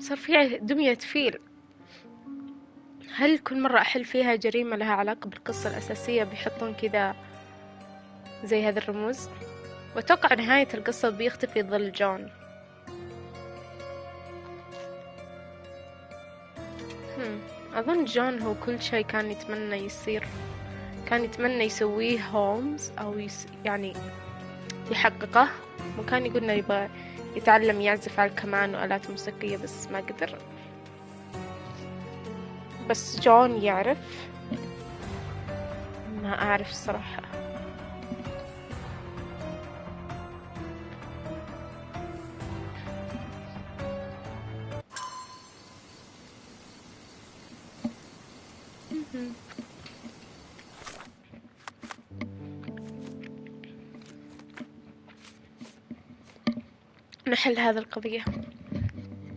صار في دمية فيل. هل كل مرة أحل فيها جريمة لها علاقة بالقصة الأساسية بيحطون كذا زي هذه الرموز؟ وأتوقع نهاية القصة بيختفي ظل جون. أظن جون هو كل شيء كان يتمنى يصير، كان يتمنى يسويه هولمز أو يعني يحققه، وكان يقول إنه يبغى يتعلم يعزف على الكمان وآلات موسيقية بس ما قدر. بس جون يعرف، ما أعرف الصراحة. نحل هذه القضية.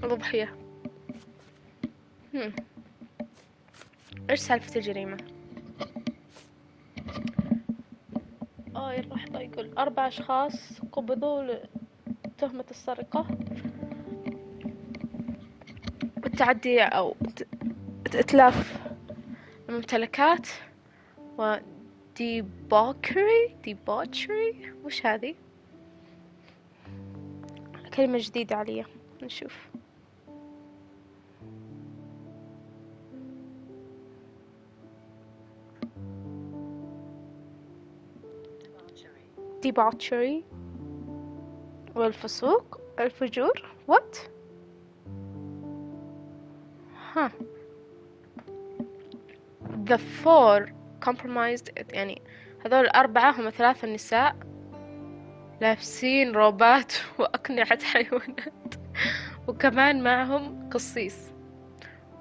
الضحية. إيش سالفة الجريمة؟ اللحظة يقول 4 أشخاص قبضوا لتهمة السرقة والتعدي أو إتلاف الممتلكات و debauchery وش هذه؟ كلمة جديدة عليا. نشوف. debauchery والفسوق، الفجور. what؟ the 4 compromised، يعني هذول 4 هم 3 نساء لابسين روبات وأقنعة حيوانات وكمان معهم قصيص،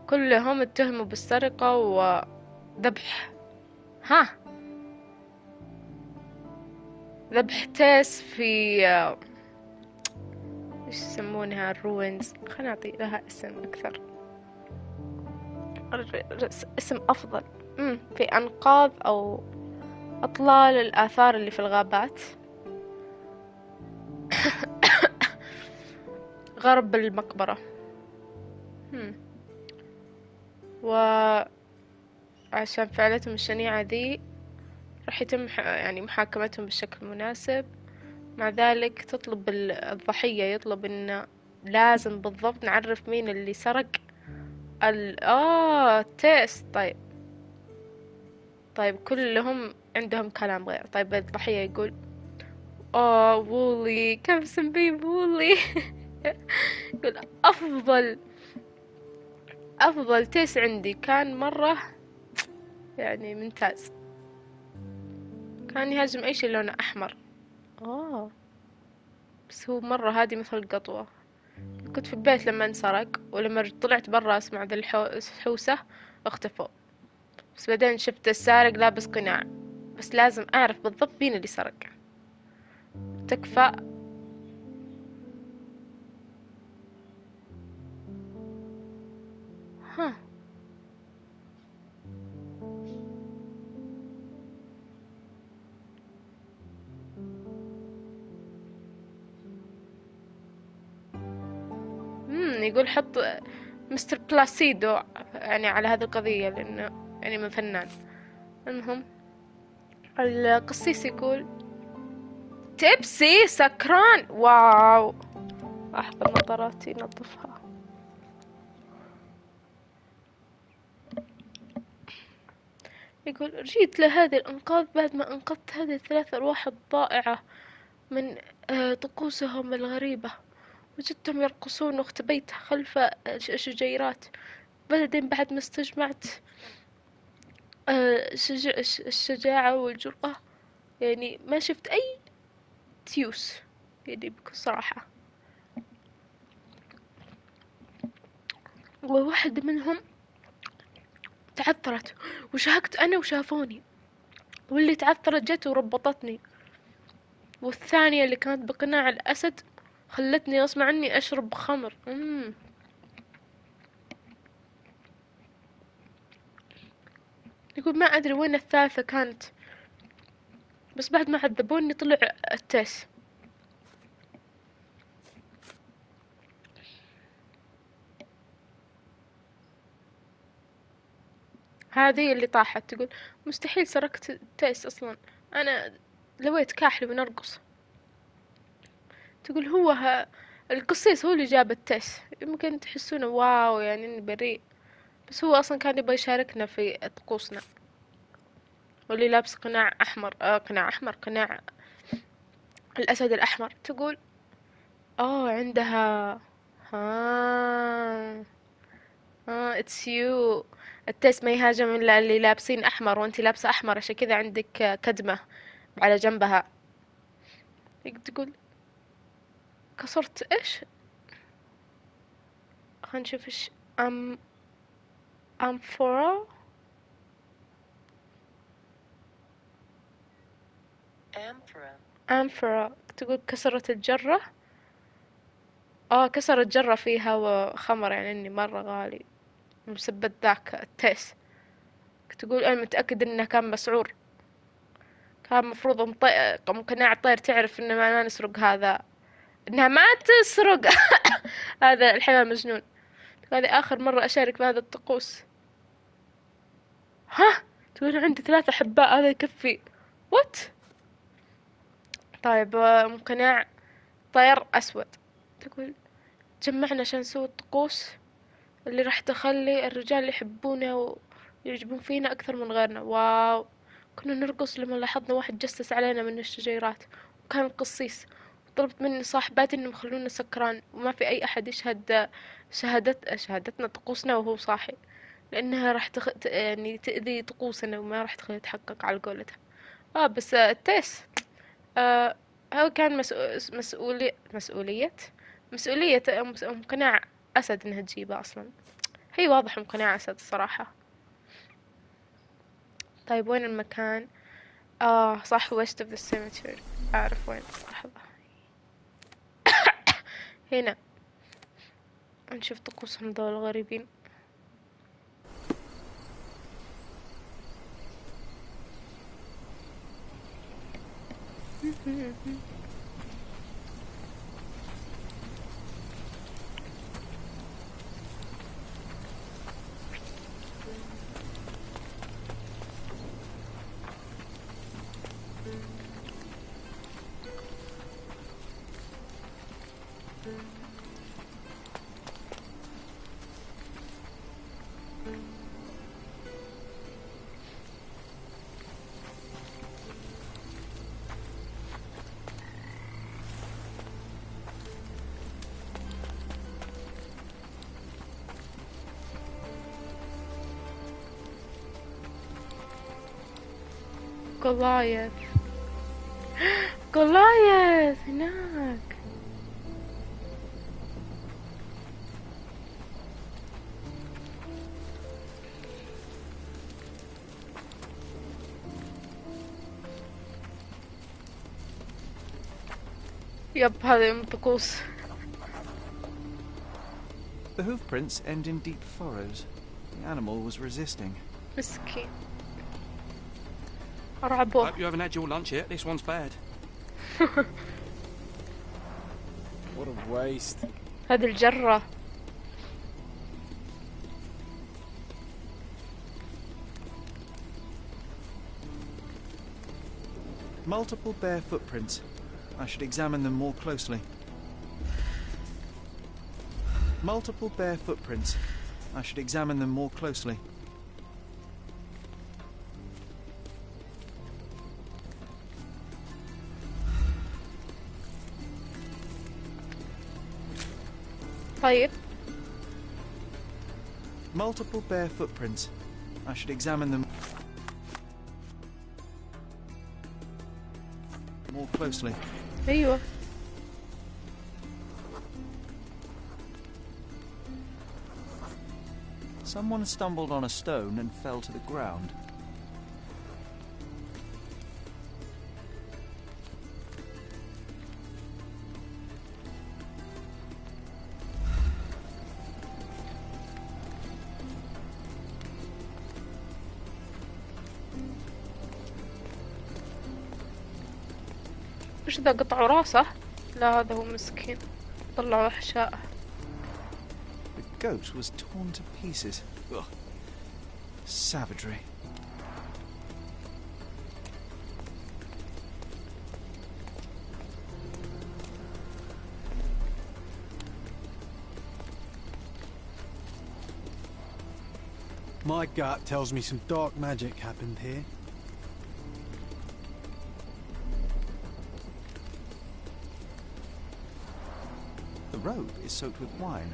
كلهم اتهموا بالسرقة وذبح ذبح تيس في ايش يسمونها الروينز. خلينا نعطي لها اسم أكثر، اسم أفضل. في أنقاض أو أطلال الآثار اللي في الغابات غرب المقبرة. وعشان فعلتهم الشنيعة ذي راح يتم يعني محاكمتهم بشكل مناسب. مع ذلك تطلب الضحية، يطلب إنه لازم بالضبط نعرف مين اللي سرق تيست. طيب كلهم عندهم كلام غير. طيب الضحية يقول وولي، كم سنبيه وولي يقول أفضل تيست عندي كان مرة يعني ممتاز، كان يهاجم أي شيء لونه أحمر. بس هو مرة هادي مثل القطوة. كنت في البيت لما انسرق، ولما طلعت برا أسمع ذا الحوسة اختفوا. بس بعدين شفت السارق لابس قناع، بس لازم أعرف بالضبط مين اللي سرق. تكفى. يقول حط مستر بلاسيدو يعني على هذه القضية لأنه يعني من فنان. المهم القسيس يقول تبسي سكران. واو، أحضر نظاراتي نظفها. يقول جيت لهذه الإنقاذ بعد ما أنقذت هذه ال3 أرواح الضائعة من طقوسهم الغريبة. وجدتهم يرقصون واختبيت خلف الشجيرات. بعدين بعد ما استجمعت الشجاعة والجرأة، يعني ما شفت أي تيوس، يعني بكل صراحة. وواحدة منهم تعثرت وشهقت أنا وشافوني، واللي تعثرت جت وربطتني، والثانية اللي كانت بقناع الأسد خلتني غصب عني أشرب خمر. يقول ما أدري وين الثالثة كانت، بس بعد ما عذبوني طلع التاس. هذه اللي طاحت تقول مستحيل سرقت التيس أصلا، أنا لويت كاحل ونرقص. تقول القصيص هو اللي جاب التيس، يمكن تحسونه واو يعني إني بريء، بس هو أصلا كان يبغى يشاركنا في طقوسنا. واللي لابس قناع أحمر، قناع أحمر، قناع الأسد الأحمر. تقول عندها، ها اتس يو. التيس ما يهاجم إلا اللي لابسين أحمر، وانتي لابسة أحمر عشان كذا عندك كدمة على جنبها. تقول كسرت ايش؟ خلينا نشوف ايش. أم أمفورا. أمفورا تقول كسرت الجرة. كسرت جرة فيها وخمر، يعني اني مرة غالي مسبت ذاك التيس. تقول انا متأكد انه كان مسعور، كان مفروض مقناع الطير تعرف ان ما نسرق هذا، انها ما تسرق. هذا الحيوان مجنون. هذه اخر مرة اشارك بهذا الطقوس. ها، تقول عندي 3 احباء، هذا يكفي. وات. طيب مقناع طير اسود. تقول جمعنا عشان نسوي الطقوس اللي راح تخلي الرجال يحبونا ويعجبون فينا أكثر من غيرنا. واو. كنا نرقص لما لاحظنا واحد جسس علينا من الشجيرات، وكان قصيص. طلبت مني صاحباتي انهم يخلونا سكران وما في اي احد يشهد شهادتنا طقوسنا وهو صاحي، لانها راح يعني تأذي طقوسنا وما راح تخلي يتحقق على قولتها. بس التيس، آه هو كان مسؤولية مقناع أسد إنها تجيبه أصلا. هي واضح مقناع أسد الصراحة. طيب وين المكان؟ صح، west of the cemetery. أعرف وين. لحظة. هنا نشوف طقوسهم دول الغريبين. جولايث. جولايث هناك. يب هذا من طقوس. The hoof prints end in deep furrows. The animal was resisting. مسكين. رعبوه. Hope you haven't had your lunch yet. This one's bad. What a waste. هذه الجرة. Multiple bare footprints. I should examine them more closely. Multiple bare footprints. I should examine them more closely. طيب. Multiple bare footprints. I should examine them more closely. أيوة. Someone stumbled on a stone and fell to the ground. وش ذا، قطعوا راسه؟ لا هذا هو مسكين، طلعوا أحشاءه. The goat was torn to pieces. Ugh. Savagery. My gut tells me some dark magic happened here. The robe is soaked with wine.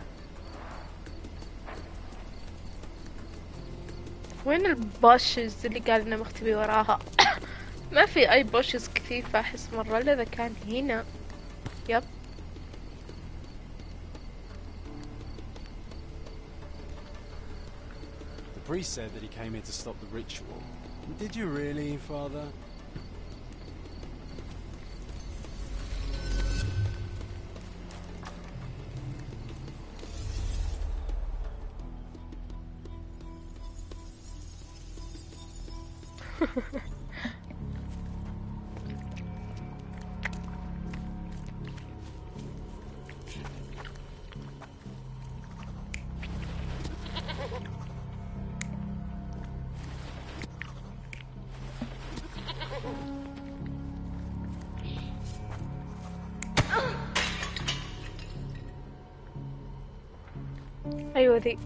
وين البوشز اللي قال انه مختبي وراها؟ ما في اي بوشز كثيفة احس مرة الا اذا كان هنا. يب. The priest said that he came here to stop the ritual. Did you really, Father? ايوه ذي.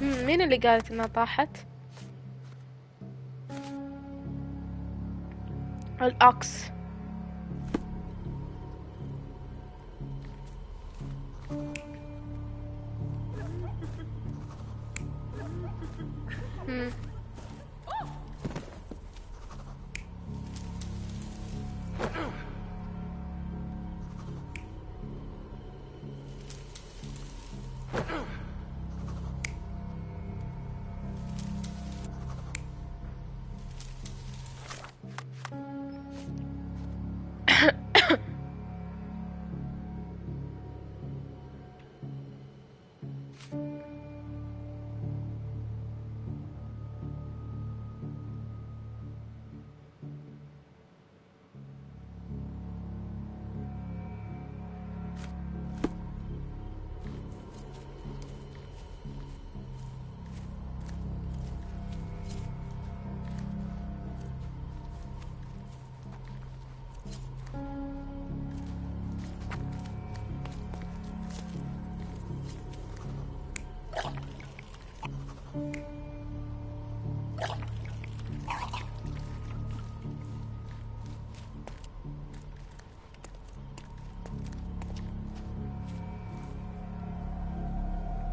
مين اللي قالت انها طاحت؟ الاكس.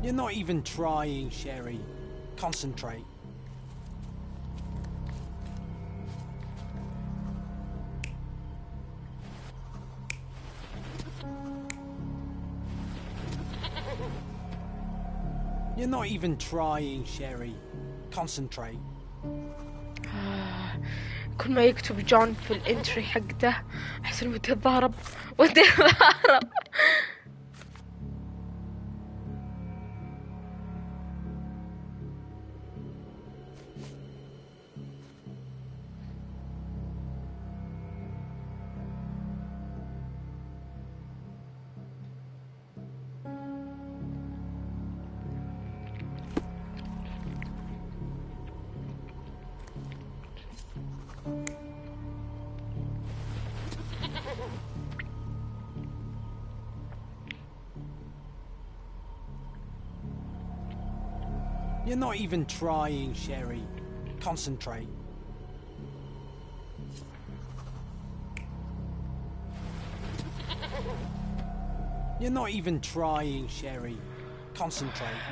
You're not even trying, Sherry. Concentrate. You're not even trying, Sherry. Concentrate. كل ما يكتب جون في الانتري حقته احس انه ودي اتضارب ودي اتضارب. You're not even trying, Sherry. Concentrate. You're not even trying, Sherry. Concentrate.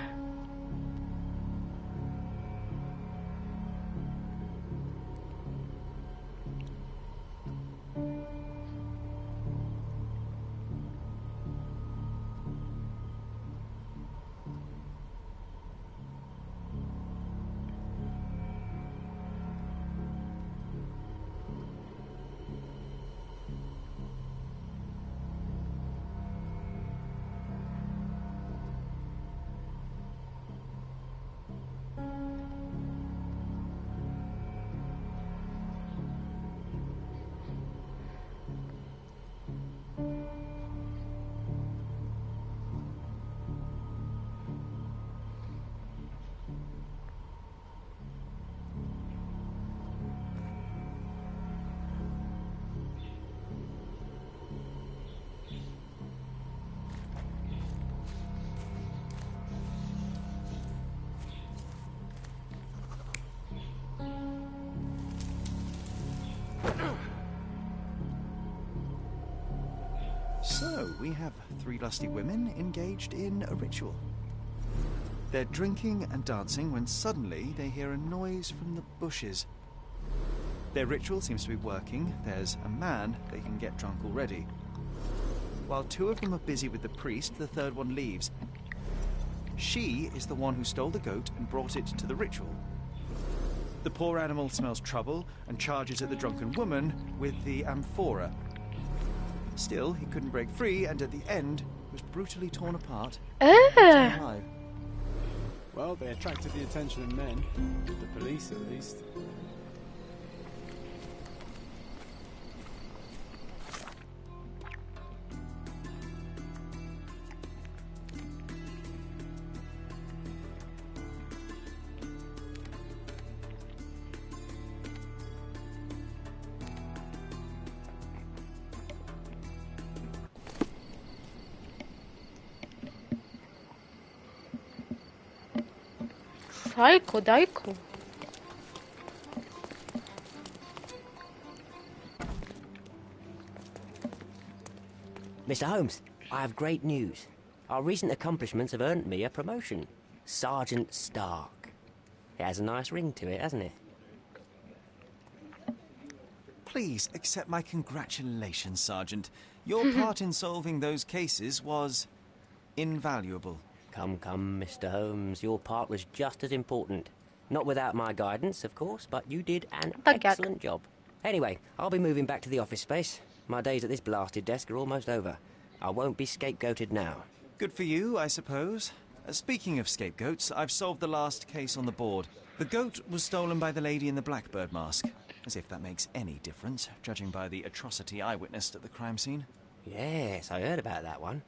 we have 3 lusty women engaged in a ritual. They're drinking and dancing when suddenly they hear a noise from the bushes. Their ritual seems to be working. There's a man they can get drunk already. While 2 of them are busy with the priest, the 3rd one leaves. She is the one who stole the goat and brought it to the ritual. The poor animal smells trouble and charges at the drunken woman with the amphora. Still, he couldn't break free, and at the end was brutally torn apart and alive. Well, they attracted the attention of men. The police, at least. سايكو دايكو. Mr. Holmes, I have great news. Our recent accomplishments have earned me a promotion. Sergeant Stark. It has a nice ring to it, hasn't it? Please accept my congratulations, Sergeant. Your part in solving those cases was invaluable. Come, Mr. Holmes, your part was just as important. Not without my guidance, of course, but you did an excellent job. Anyway, I'll be moving back to the office space. My days at this blasted desk are almost over. I won't be scapegoated now. Good for you, I suppose. Speaking of scapegoats, I've solved the last case on the board. The goat was stolen by the lady in the blackbird mask. As if that makes any difference, judging by the atrocity I witnessed at the crime scene. Yes, I heard about that one.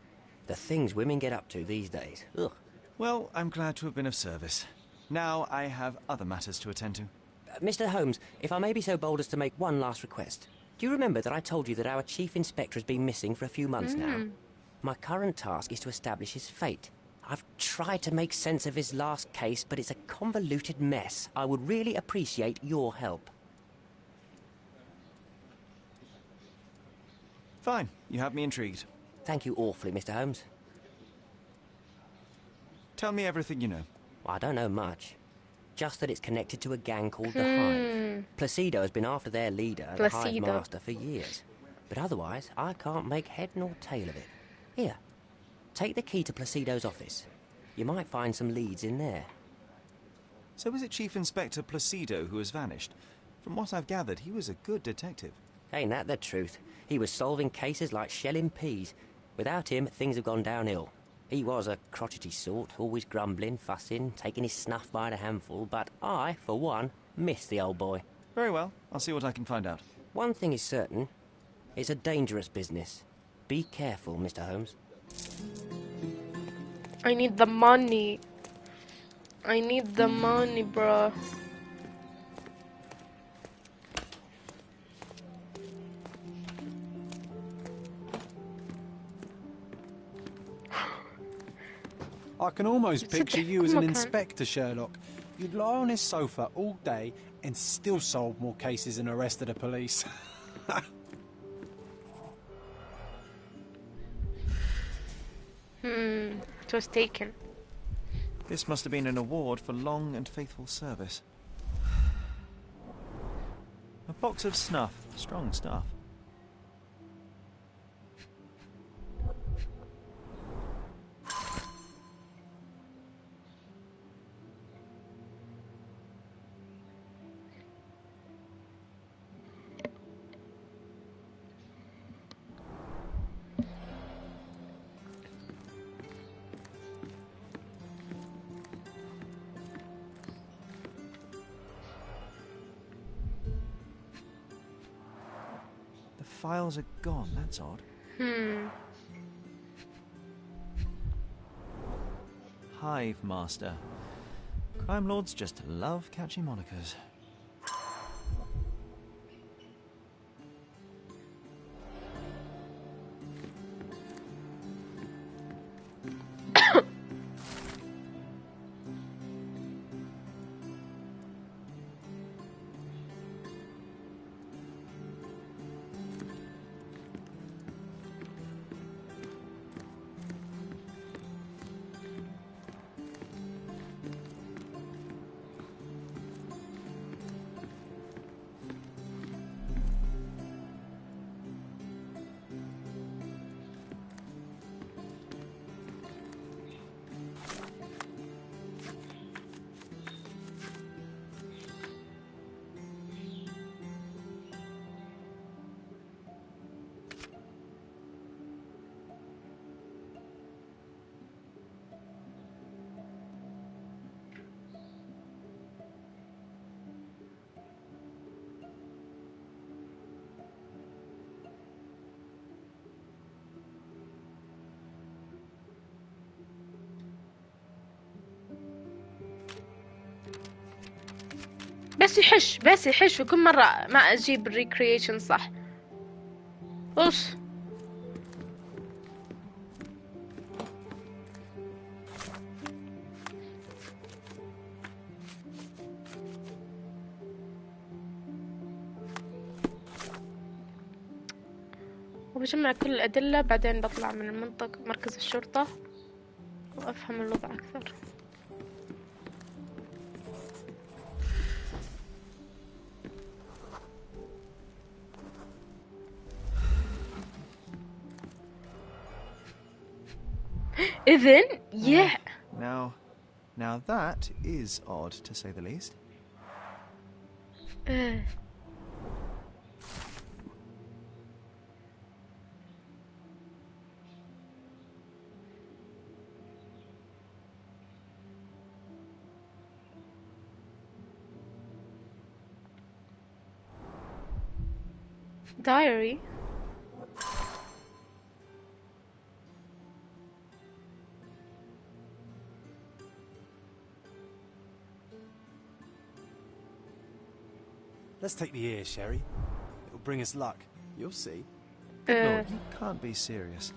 The things women get up to these days. Ugh. Well, I'm glad to have been of service. Now I have other matters to attend to. Mr. Holmes, if I may be so bold as to make one last request. Do you remember that I told you that our chief inspector has been missing for a few months now? My current task is to establish his fate. I've tried to make sense of his last case, but it's a convoluted mess. I would really appreciate your help. Fine, you have me intrigued. Thank you awfully, Mr. Holmes. Tell me everything you know. Well, I don't know much. Just that it's connected to a gang called the Hive. Placido has been after their leader, the Hive Master, for years. But otherwise, I can't make head nor tail of it. Here, take the key to Placido's office. You might find some leads in there. So is it Chief Inspector Placido who has vanished? From what I've gathered, he was a good detective. Ain't that the truth? He was solving cases like shelling peas. Without him, things have gone downhill. He was a crotchety sort, always grumbling, fussing, taking his snuff by the handful, but I, for one, miss the old boy. Very well. I'll see what I can find out. One thing is certain. It's a dangerous business. Be careful, Mr. Holmes. I need the money. I need the money, bro. I can almost picture you as an inspector, Sherlock. You'd lie on his sofa all day and still solve more cases and arrested the police. It was taken. This must have been an award for long and faithful service. A box of snuff. Strong stuff. Files are gone, that's odd. Hive Master. Crime lords just love catchy monikers. بس يحش وكل مرة ما أجيب الريكرييشن صح. وش وبجمع كل الأدلة، بعدين بطلع من المنطقة مركز الشرطة وأفهم الوضع أكثر. إذن yeah. Now that is odd, to say the least. Diary. Let's take the ear, Sherry. It'll bring us luck. You'll see. Good Lord, you can't be serious.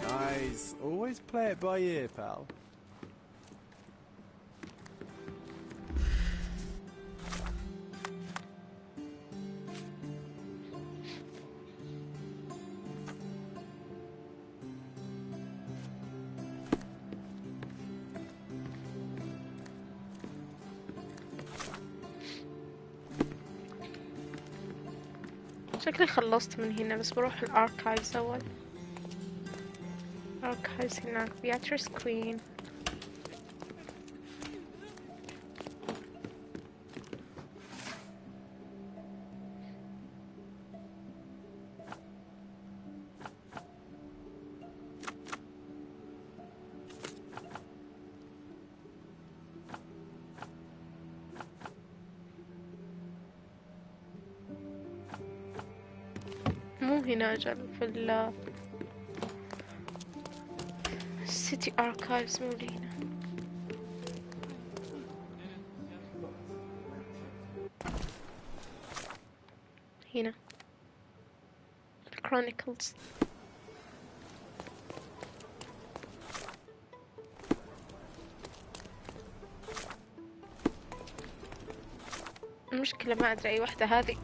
Nice. Always play it by ear, pal. شكلي خلصت من هنا، بس بروح الاركايفز أول. archives هناك بياتريس كوين. مو هنا أجل في ال City Archives مو هنا. هنا Chronicles. المشكلة ما أدري أي واحدة هذه.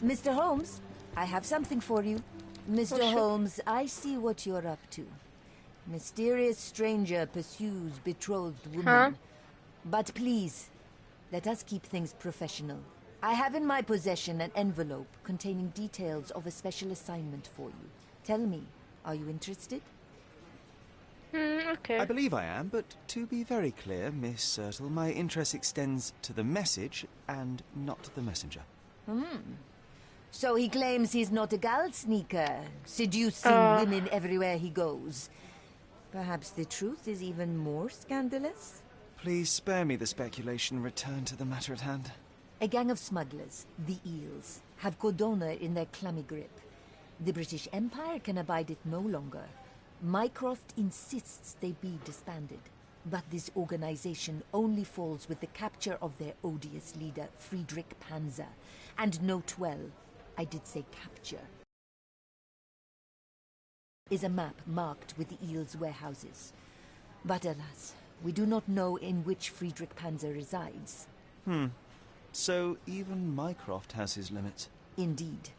Mr. Holmes, I have something for you. Mr. Holmes, I see what you're up to. Mysterious stranger pursues betrothed woman. But please, let us keep things professional. I have in my possession an envelope containing details of a special assignment for you. Tell me, are you interested? Okay. I believe I am, but to be very clear, Miss Sertle, my interest extends to the message and not the messenger. So he claims he's not a gal sneaker, seducing women everywhere he goes. Perhaps the truth is even more scandalous? Please spare me the speculation. Return to the matter at hand. A gang of smugglers, the Eels, have Cordona in their clammy grip. The British Empire can abide it no longer. Mycroft insists they be disbanded. But this organization only falls with the capture of their odious leader, Friedrich Panzer. And note well, I did say capture, is a map marked with the Eels' warehouses. But alas, we do not know in which Friedrich Panzer resides. So even Mycroft has his limits. Indeed.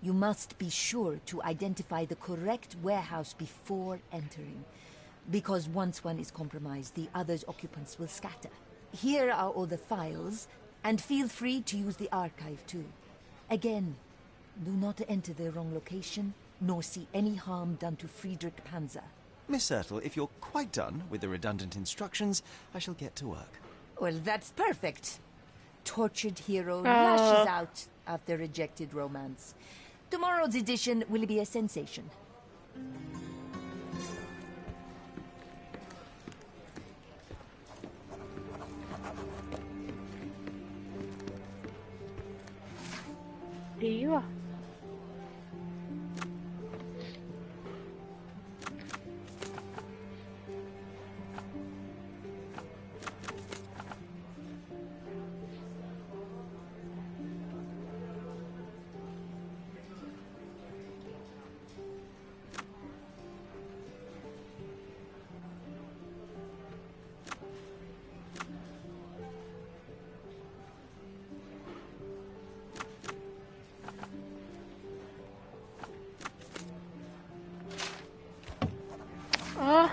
You must be sure to identify the correct warehouse before entering, because once one is compromised, the other's occupants will scatter. Here are all the files, and feel free to use the archive too. Again, do not enter the wrong location, nor see any harm done to Friedrich Panzer. Miss Ertle, if you're quite done with the redundant instructions, I shall get to work. Well, that's perfect. Tortured hero lashes out after rejected romance. Tomorrow's edition will be a sensation. ايوه اه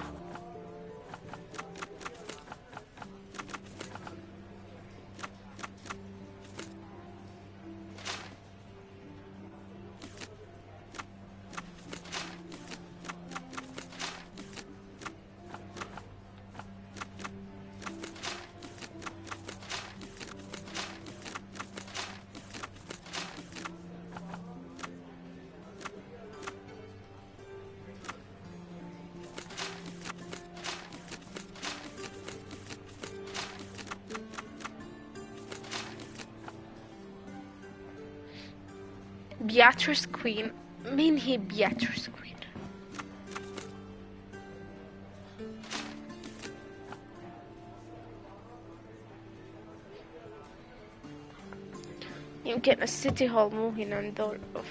بياتريس كوين. مين هي بياتريس كوين؟ يمكن السيتي هول مو هنا عندهم. اوف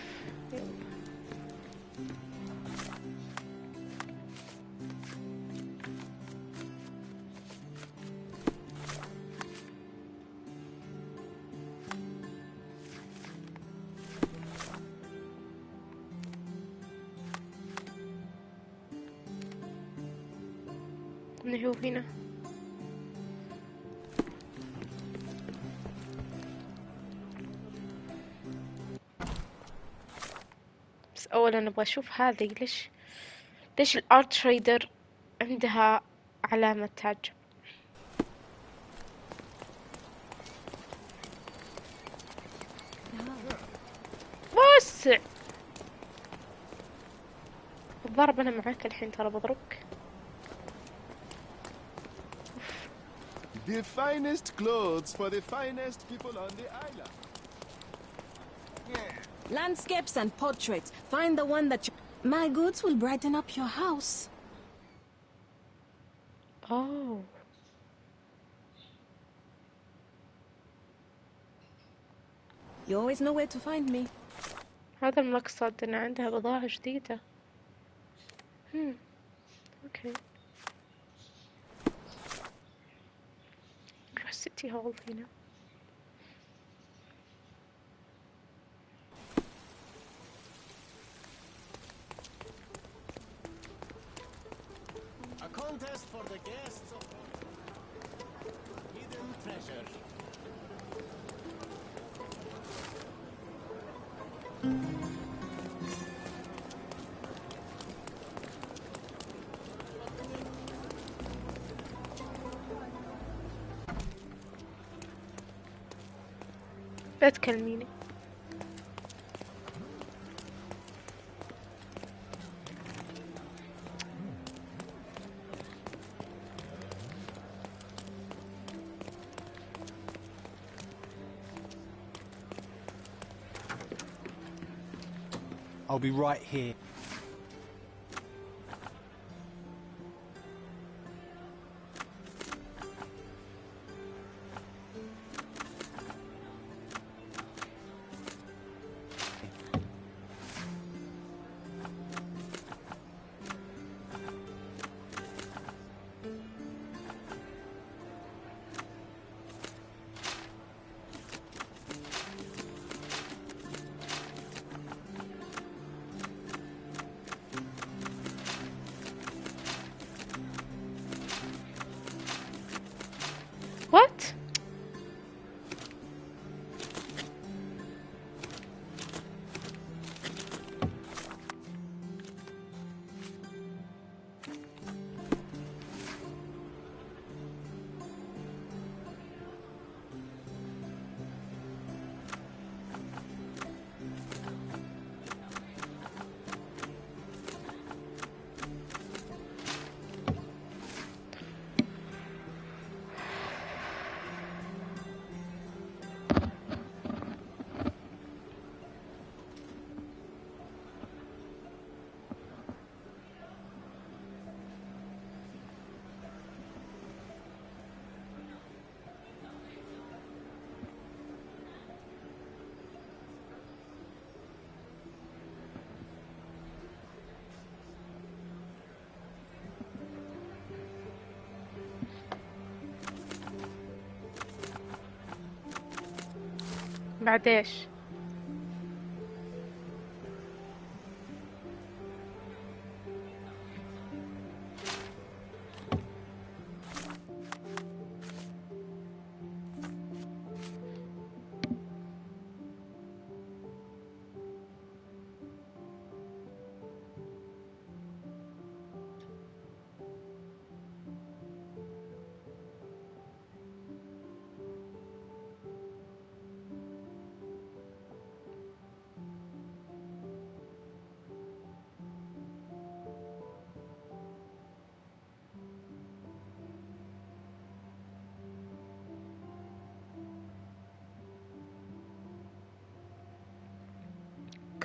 من هو هنا. بس اولا ابغى اشوف هذه ليش الارت تريدر عندها علامة تعجب. واسع الضرب. انا معاك الحين ترى بضربك. The finest clothes for the finest people on the island. Landscapes and portraits. Find the one that you... My goods will brighten up your house. Oh. You always know where to find me. هذا المقصد ان عندها بضاعة جديدة. اوكي. نروح السيتي هول هنا. A contest for the guests of hidden treasure. لا تكلميني. I'll be right here. بعد ايش؟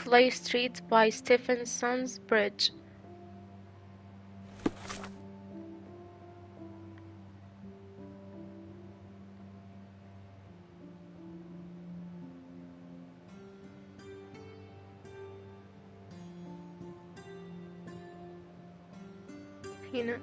Clay Street by Stephenson's Bridge. هنا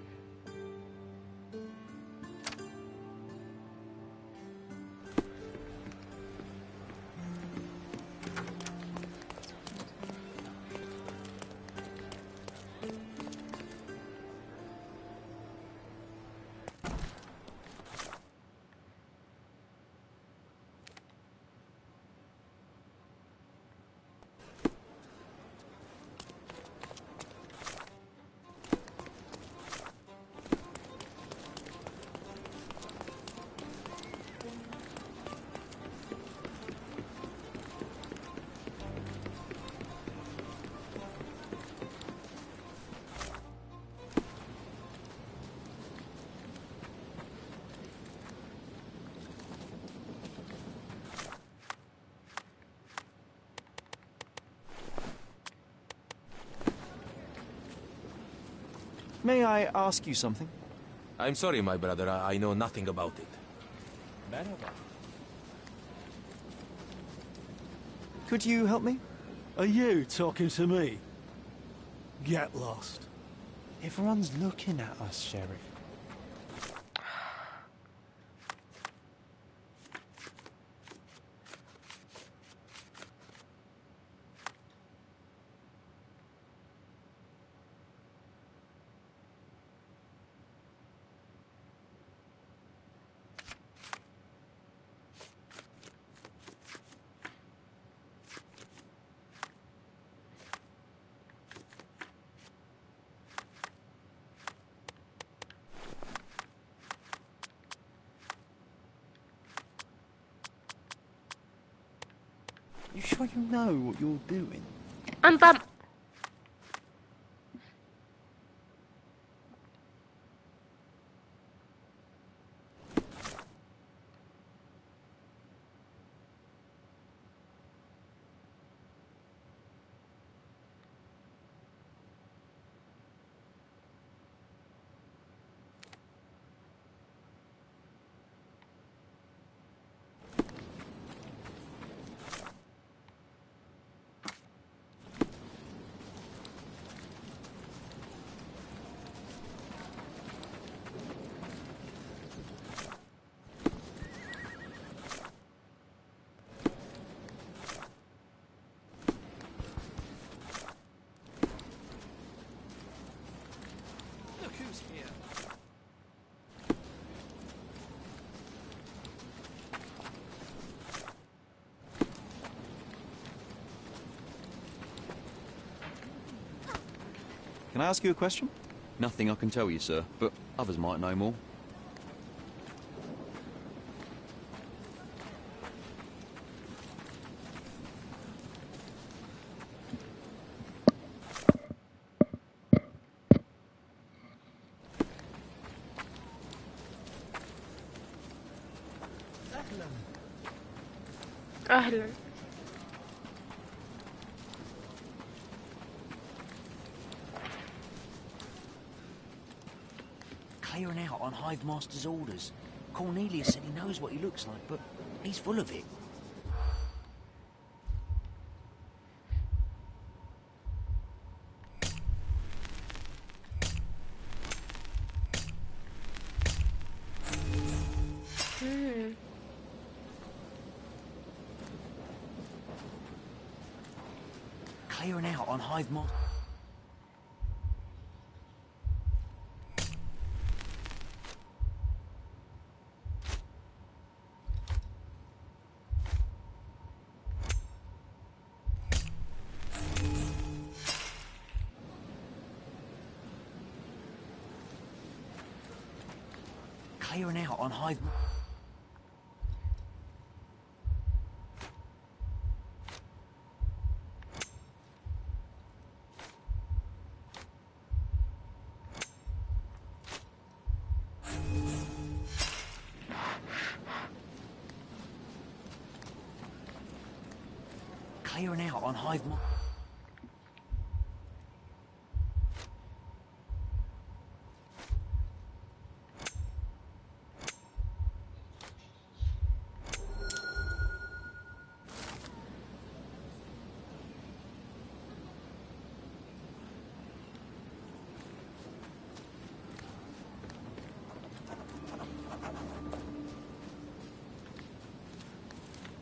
May I ask you something? I'm sorry, my brother. I know nothing about it. Could you help me? Are you talking to me? Get lost. Everyone's looking at us, Sheriff. You sure you know what you're doing? انضم. Can I ask you a question? Nothing I can tell you, sir, but others might know more. أهلا. Clearing out on Hive Master's orders. Cornelius said he knows what he looks like, but he's full of it. Clearing out on Hive Master. Clearing out on Hive. Clearing out on Hive.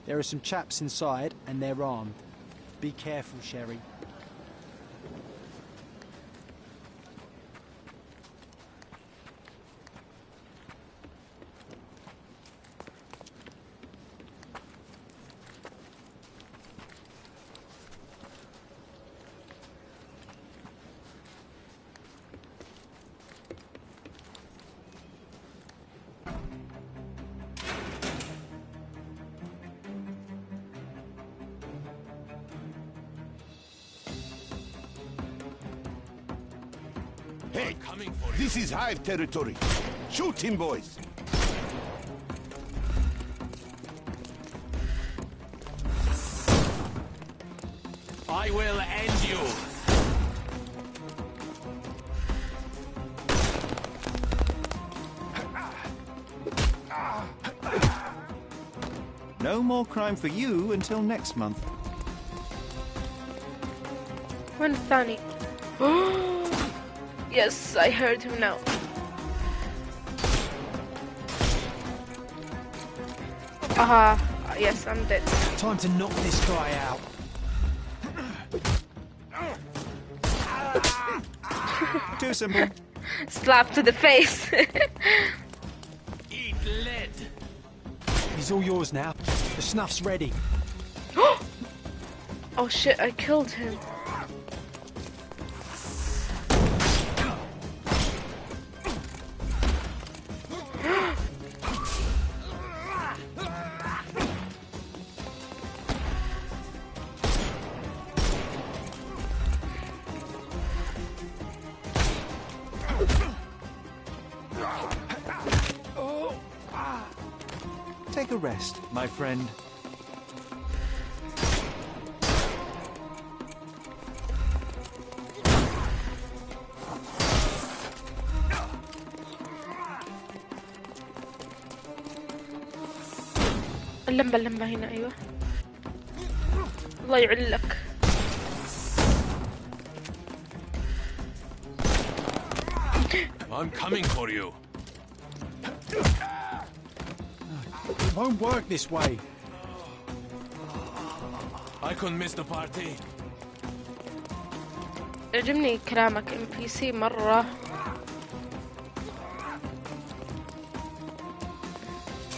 There are some chaps inside, and they're armed. Be careful, Sherry. Hey, this is Hive territory. Shoot him, boys. I will end you. No more crime for you until next month. وين الثاني؟ Yes, I heard him now. Aha, yes, I'm dead. Time to knock this guy out. Too simple. Slap to the face. Eat lead. He's all yours now. The snuff's ready. Oh shit, I killed him. Take a rest, my friend. اللمبة هنا، أيوة. الله يعلك. I'm coming for you. It won't work this way. I couldn't miss the party. عجبني كلامك NPC مرة.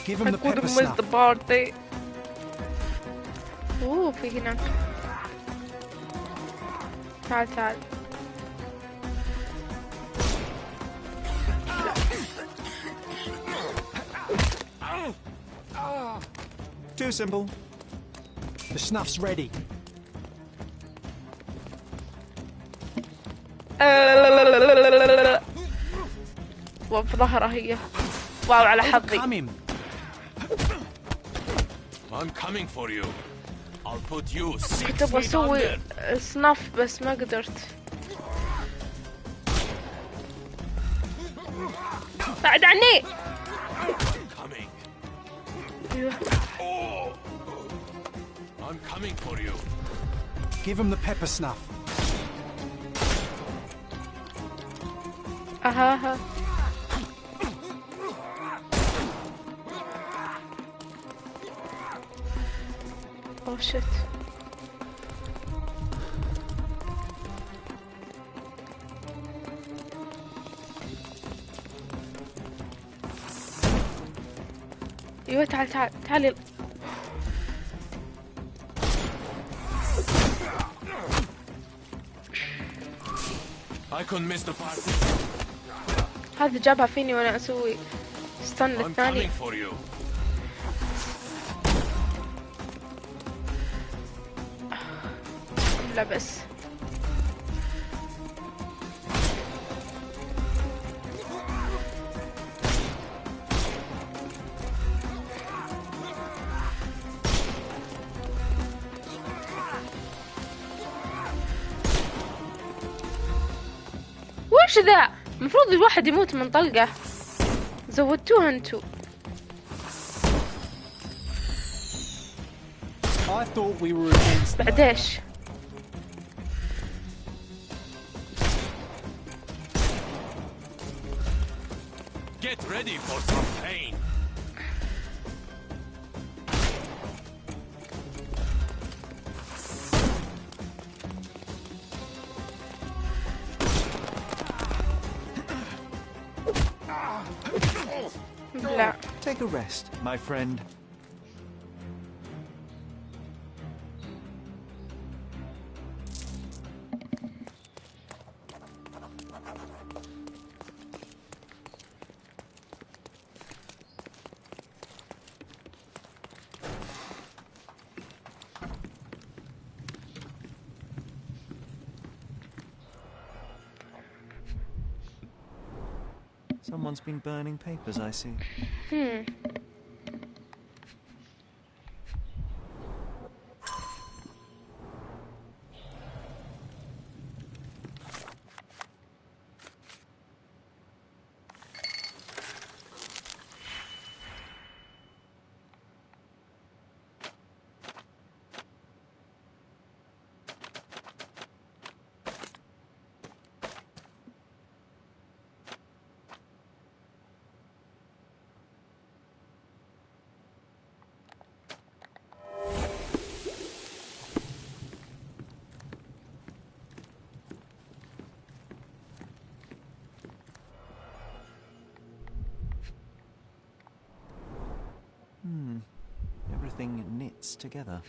Give him the pepper miss snuff. the party. أوه في هناك. تعال. Too simple. The snuff's ready. وفي ظهرها هي. واو على حظي. I'm coming for you. I'll put you 6 كنت ابغى feet اسوي under. سناف بس ما قدرت. بعد عني. Coming. أيوه. I'm coming for you. Give him the pepper snuff. أها. Oh shit. ايوه تعال تعال تعال. I couldn't miss the party. هذا جابها فيني وانا اسوي استن I'm للثاني. coming for you. لا بس وش ذا؟ المفروض الواحد يموت من طلقة، زودتوها انتو. I thought we were against بعديش Get ready for some pain. لا. Take a rest, my friend. Someone's been burning papers, I see. Everything knits together.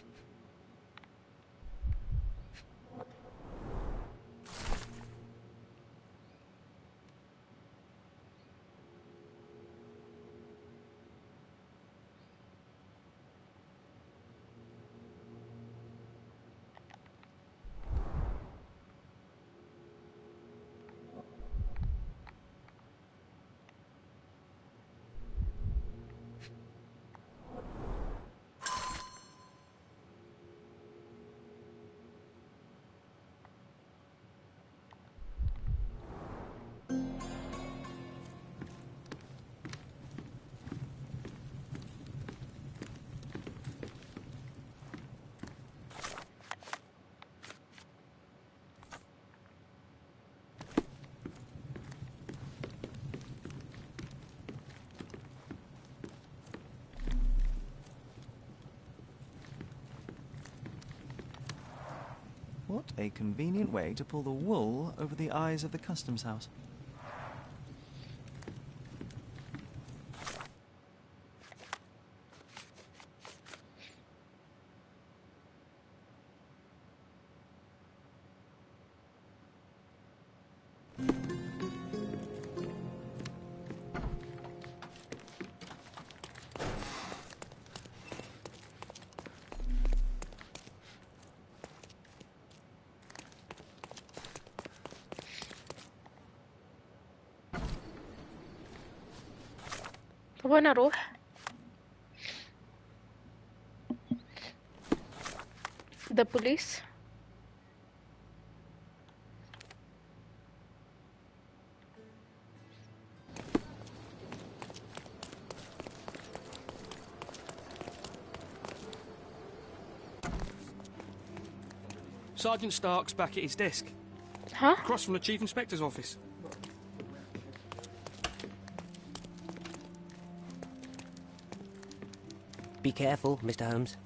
What a convenient way to pull the wool over the eyes of the customs house. طب وين اروح؟ The police. Sergeant Stark's back at his desk. Huh? Across from the Chief Inspector's office. Be careful, Mr. Holmes.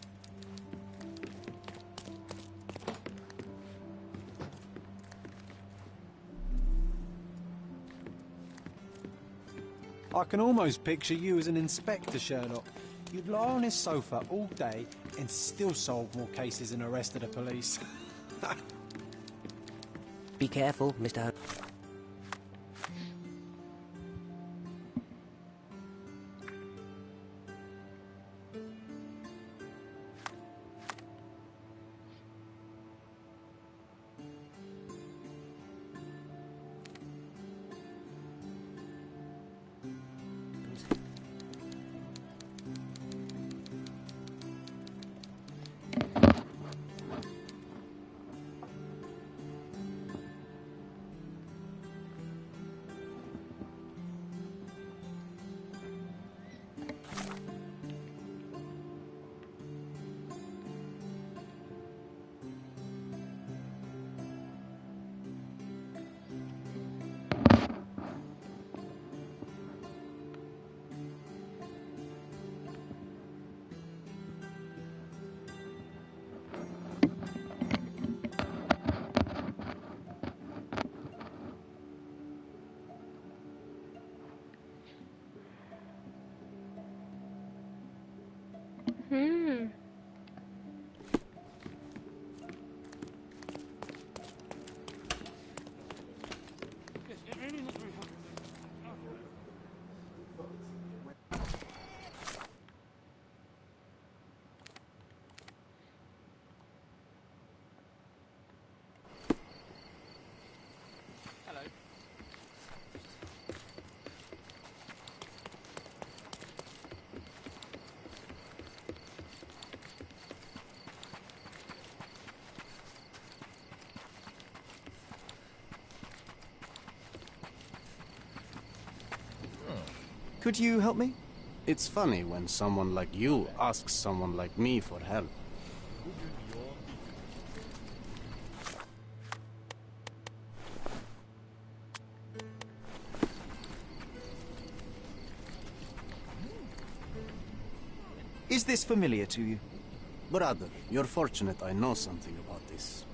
I can almost picture you as an inspector, Sherlock. You'd lie on his sofa all day and still solve more cases and arrested the police. Be careful, Mr. Holmes. Could you help me? It's funny when someone like you asks someone like me for help. Is this familiar to you? Brother, you're fortunate I know something about this.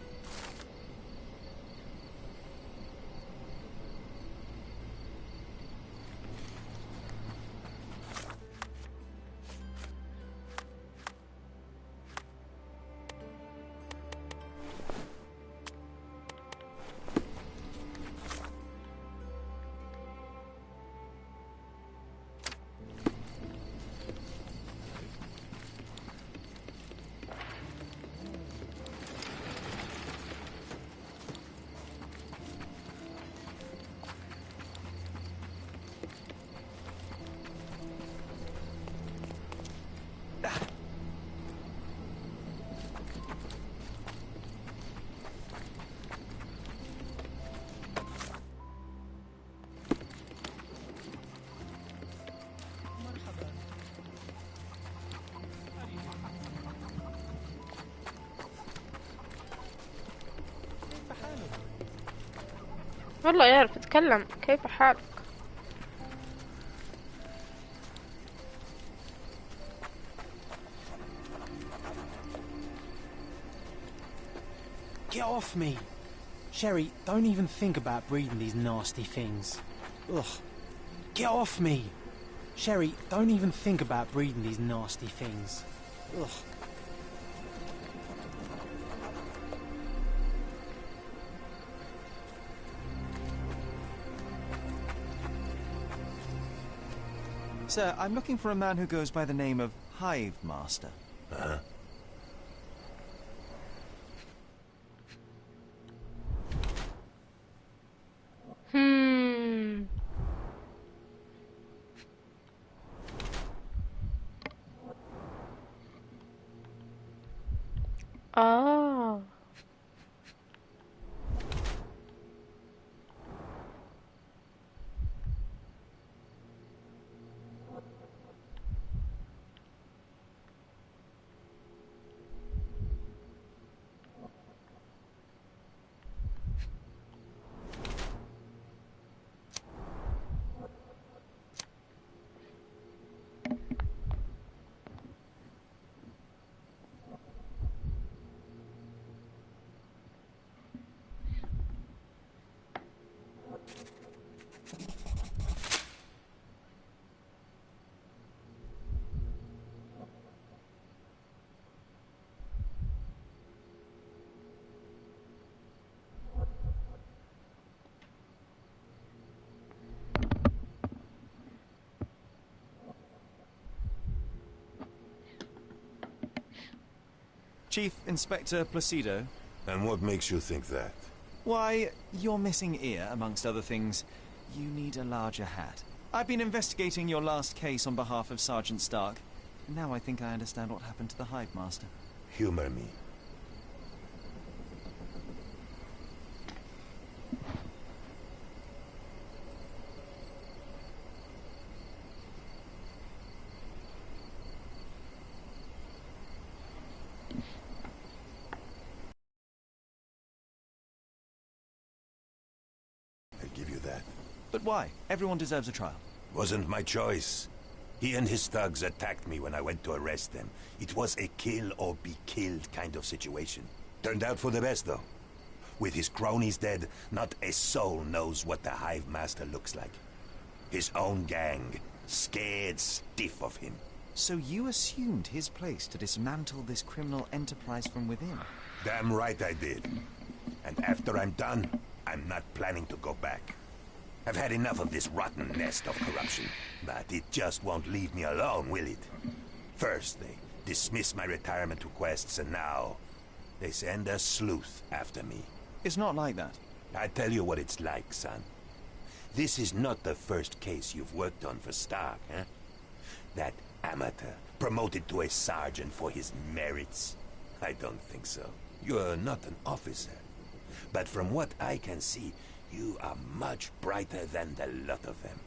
والله يعرف يتكلم. كيف حالك؟ Get off me! Sherry, don't even think about breathing these nasty things. Ugh. Get off me! Sherry, don't even think about breathing these nasty things. Ugh. Sir, I'm looking for a man who goes by the name of Hive Master. Uh-huh. آه. Chief Inspector Placido. And what makes you think that? Why, your missing ear, amongst other things. You need a larger hat. I've been investigating your last case on behalf of Sergeant Stark. Now I think I understand what happened to the Hive Master. Humor me. I give you that. But why? Everyone deserves a trial. Wasn't my choice. He and his thugs attacked me when I went to arrest them. It was a kill or be killed kind of situation. Turned out for the best, though. With his cronies dead, not a soul knows what the Hive Master looks like. His own gang, scared stiff of him. So you assumed his place to dismantle this criminal enterprise from within? Damn right I did. And after I'm done, I'm not planning to go back. I've had enough of this rotten nest of corruption, but it just won't leave me alone, will it? First, they dismiss my retirement requests, and now they send a sleuth after me. It's not like that. I tell you what it's like, son. This is not the first case you've worked on for Stark, huh? That amateur promoted to a sergeant for his merits? I don't think so. You're not an officer. But from what I can see, you are much brighter than the lot of them.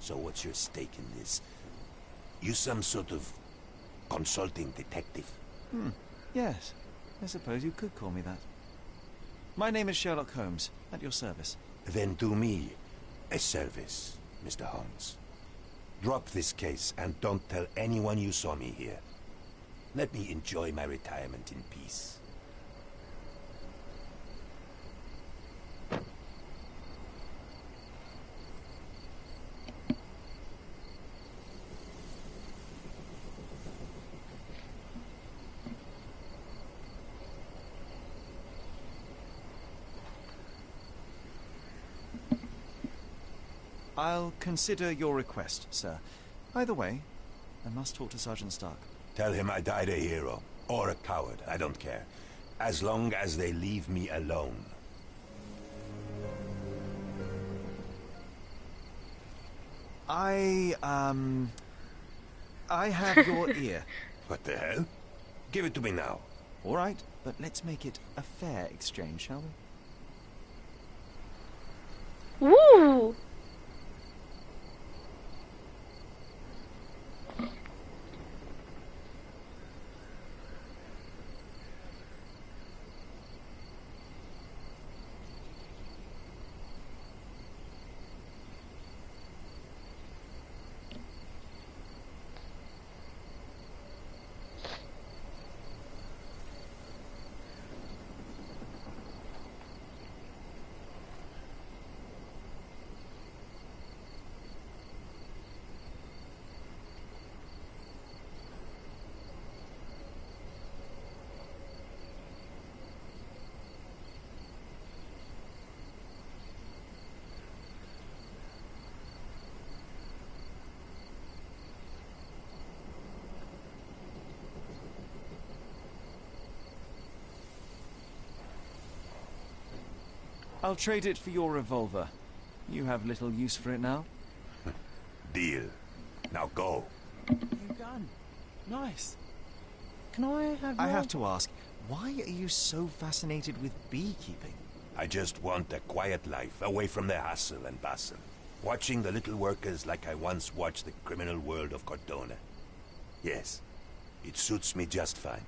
So what's your stake in this? You some sort of consulting detective? Yes. I suppose you could call me that. My name is Sherlock Holmes, at your service. Then do me a service, Mr. Holmes. Drop this case and don't tell anyone you saw me here. Let me enjoy my retirement in peace. I'll consider your request, sir. Either way, I must talk to Sergeant Stark. Tell him I died a hero, or a coward, I don't care. As long as they leave me alone. I have your ear. What the hell? Give it to me now. All right, but let's make it a fair exchange, shall we? Woo! I'll trade it for your revolver. You have little use for it now. Deal. Now go. New gun. Nice. Can I have your... I have to ask, why are you so fascinated with beekeeping? I just want a quiet life, away from the hustle and bustle. Watching the little workers like I once watched the criminal world of Cordona. Yes, it suits me just fine.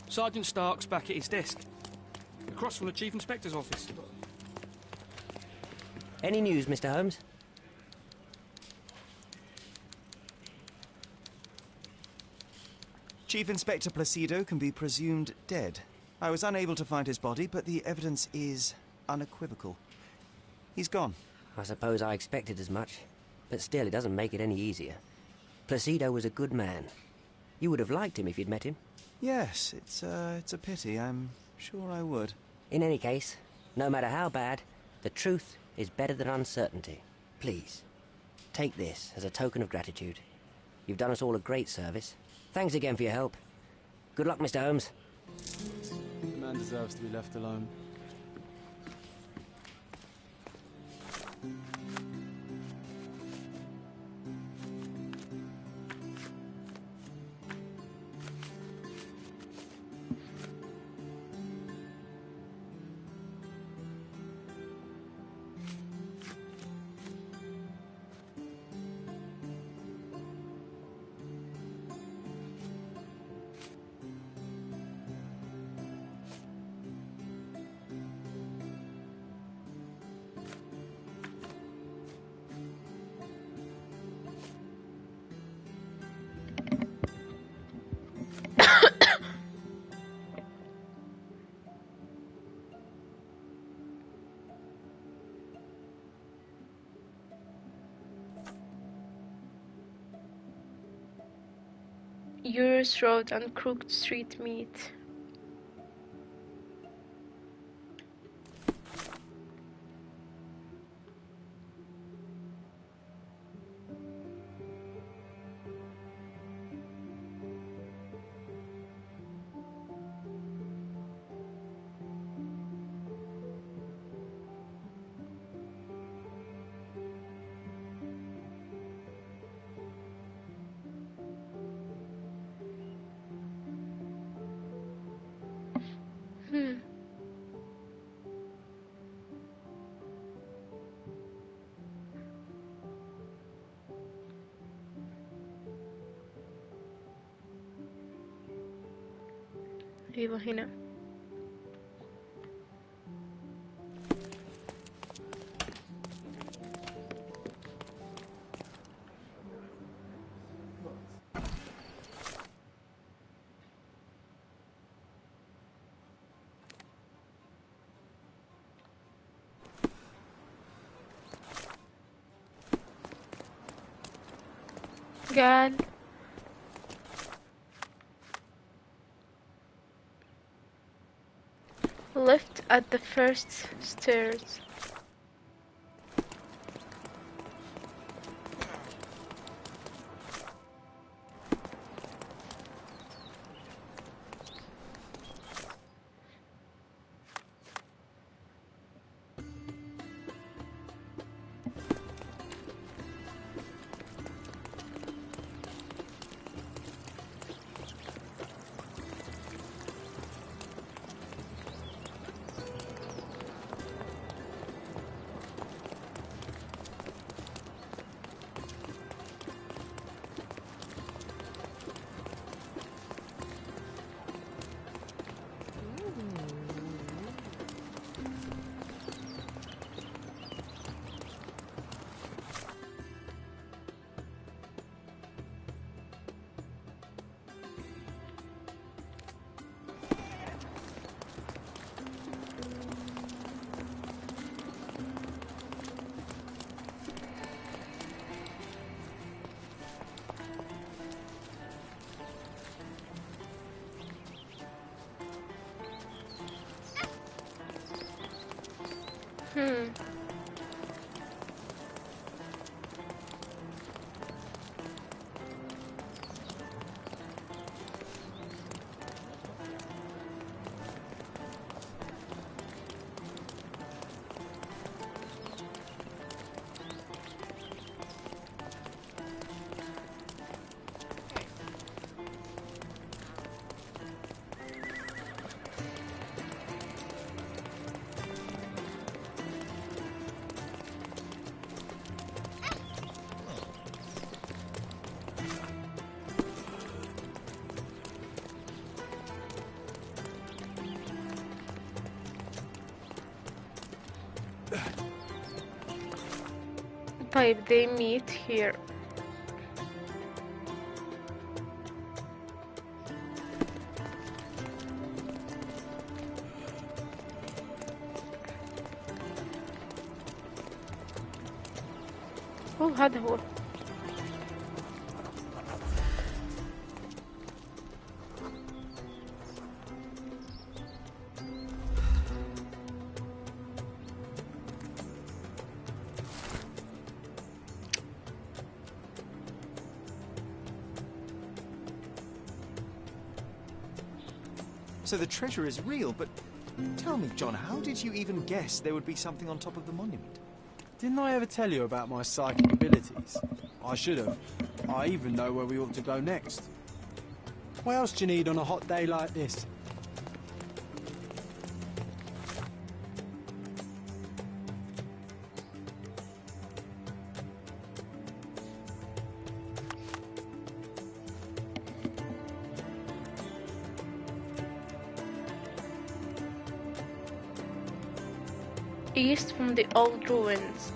Sergeant Stark's back at his desk, across from the Chief Inspector's office. Any news, Mr. Holmes? Chief Inspector Placido can be presumed dead. I was unable to find his body, but the evidence is unequivocal. He's gone. I suppose I expected as much, but still it doesn't make it any easier. Placido was a good man. You would have liked him if you'd met him. Yes, it's a pity. I'm sure I would. In any case, no matter how bad, the truth is better than uncertainty. Please, take this as a token of gratitude. You've done us all a great service. Thanks again for your help. Good luck, Mr. Holmes. The man deserves to be left alone. Euros Road and Crooked Street meet. أيوة هنا. قال lift at the first stairs. طيب they meet here. هذا هو. So the treasure is real, but tell me, John, how did you even guess there would be something on top of the monument? Didn't I ever tell you about my psychic abilities? I should have. I even know where we ought to go next. What else do you need on a hot day like this? East from the old ruins.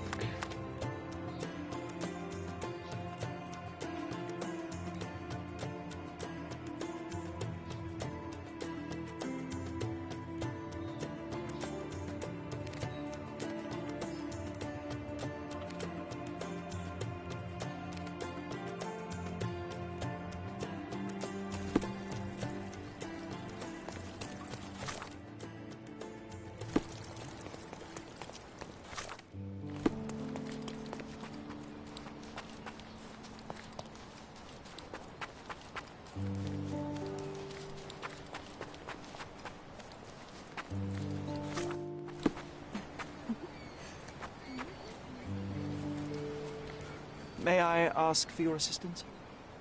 May I ask for your assistance?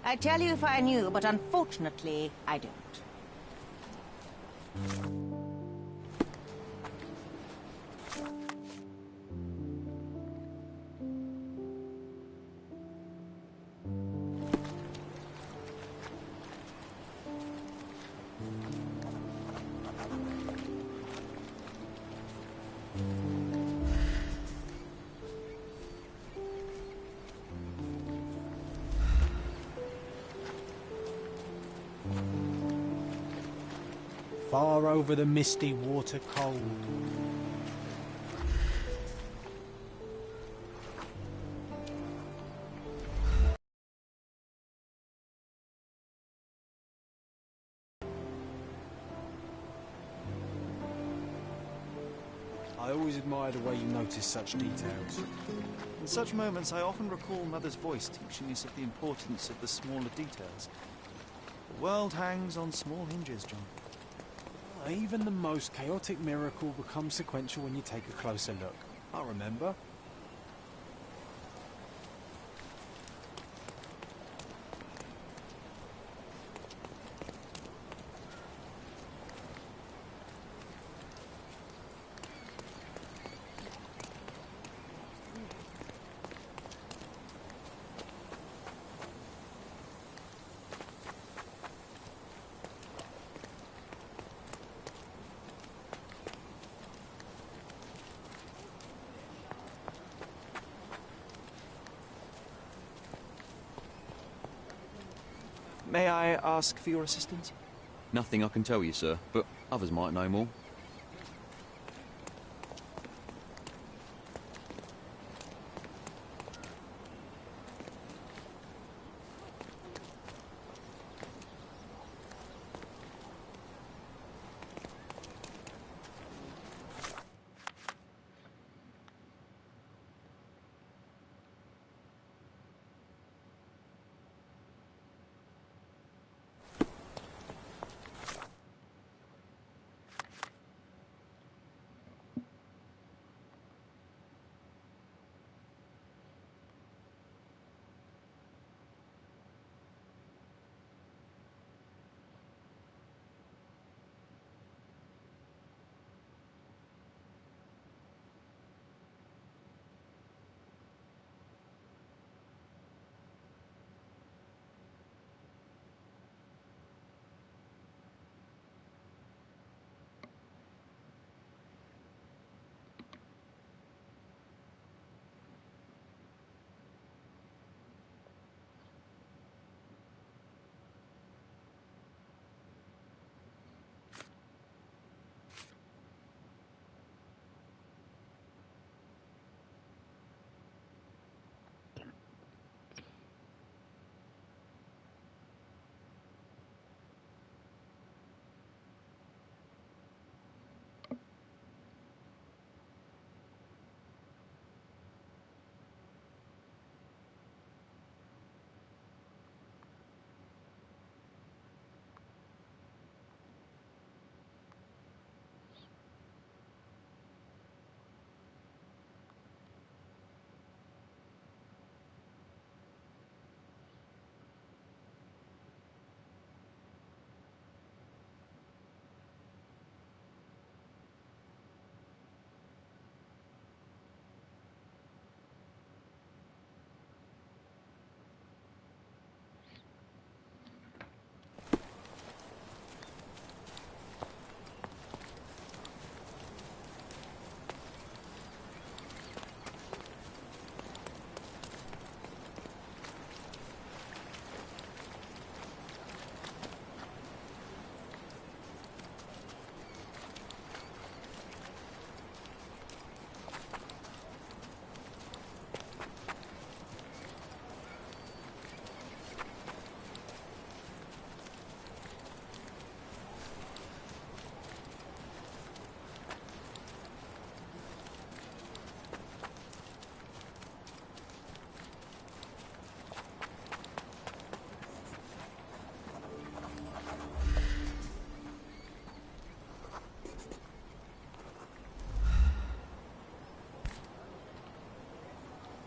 I'd tell you if I knew, but unfortunately, I don't. Far over the misty water cold. I always admire the way you notice such details. In such moments, I often recall Mother's voice teaching us of the importance of the smaller details. The world hangs on small hinges, John. Even the most chaotic miracle becomes sequential when you take a closer look. I remember. May I ask for your assistance? Nothing I can tell you, sir, but others might know more.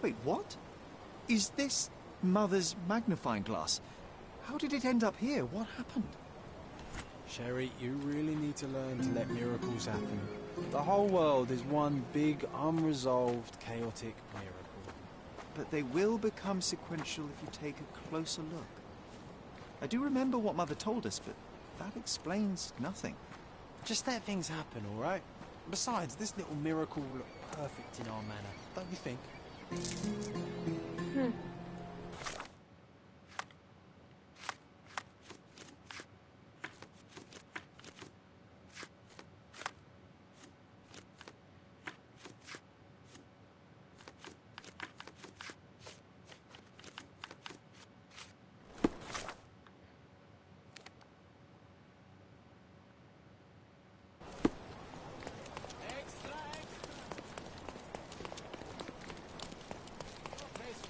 Wait, what? Is this Mother's magnifying glass? How did it end up here? What happened? Sherry, you really need to learn to let miracles happen. The whole world is one big, unresolved, chaotic miracle. But they will become sequential if you take a closer look. I do remember what Mother told us, but that explains nothing. Just let things happen, all right? Besides, this little miracle will look perfect in our manner, don't you think?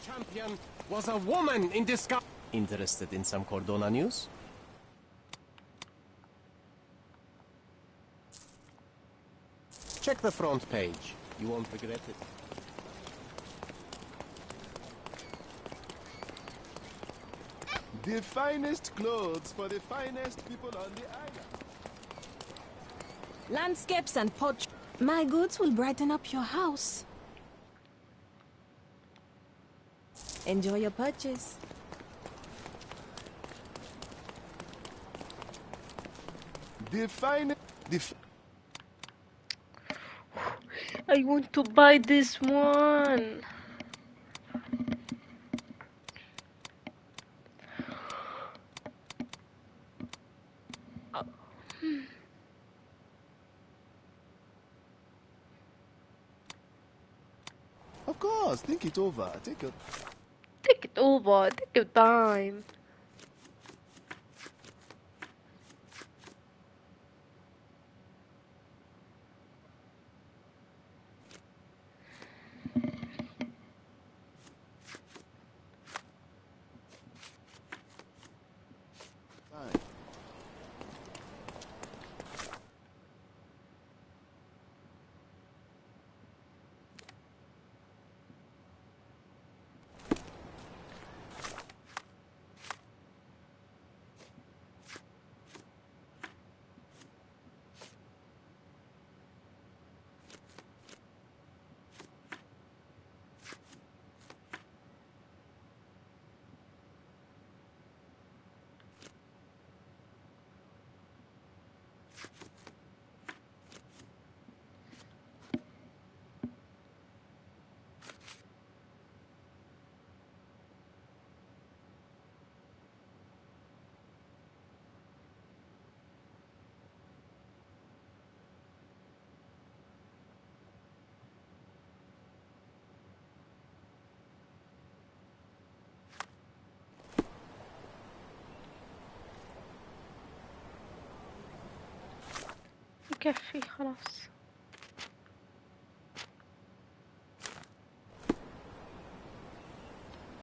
Champion was a woman in disguise. Interested in some Cordona news? Check the front page. You won't regret it. The finest clothes for the finest people on the island. Landscapes and portraits. My goods will brighten up your house. Enjoy your purchase. The finest... I want to buy this one. Of course, think it over. Take it over. Take your time. يكفي خلاص.